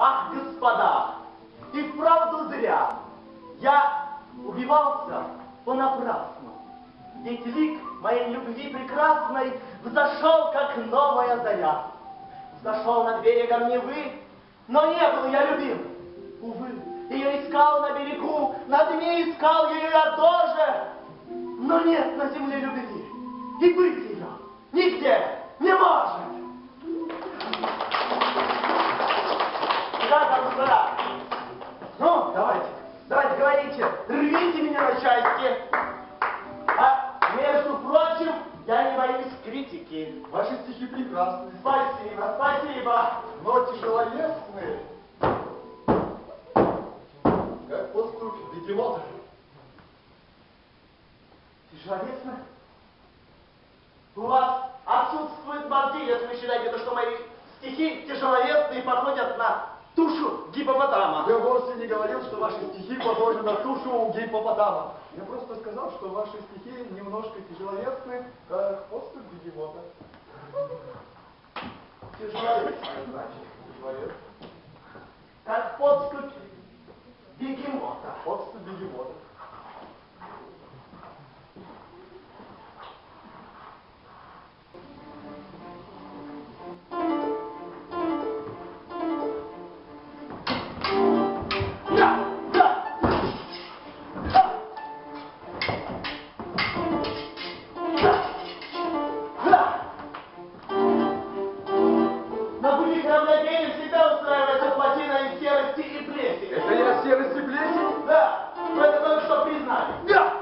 Ах, господа, и вправду зря я убивался понапрасну. Ведь лик моей любви прекрасной взошел, как новая заря. Взошел над берегом Невы, но не был я любим. Увы, ее искал на берегу, на дне искал ее я тоже. Но нет на земле любви, и быть ее нигде не может. Да, господа, ну, давайте, говорите, рвите меня на части. А, между прочим, я не боюсь критики. Ваши стихи прекрасны. Спасибо, спасибо. Но тяжеловесны, как поступь бегемота. Тяжеловесно? У вас отсутствует мозги, если вы считаете, то, что мои стихи тяжеловесные и походят на тушу гиппопотама. Я вовсе не говорил, что ваши стихи похожи на тушу у гиппопотама. Я просто сказал, что ваши стихи немножко тяжеловесны, как поступь бегемота. Тяжеловесные, значит. Тяжеловесны. Как подступь бегемота. Поступь бегемота. Это я серость и плесень? Да, вы это только что признали. Да.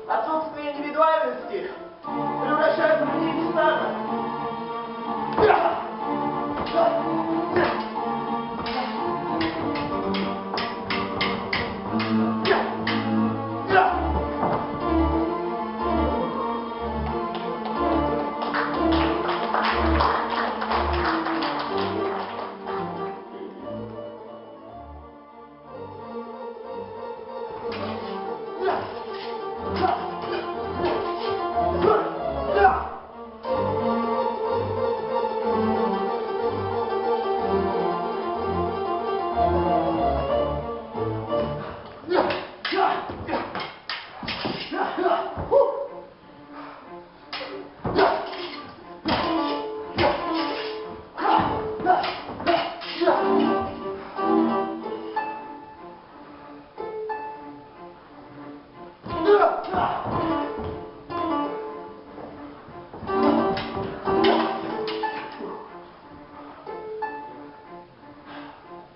Отсутствие индивидуальности превращает людей в стадо.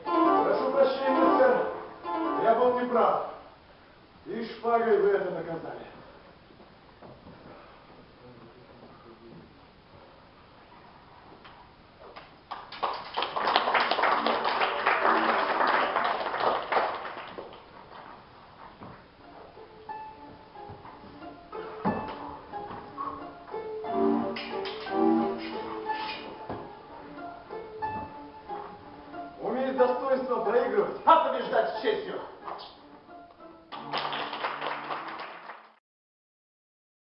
Прошу прощения, сэр. Я был неправ. И шпагой вы это наказали.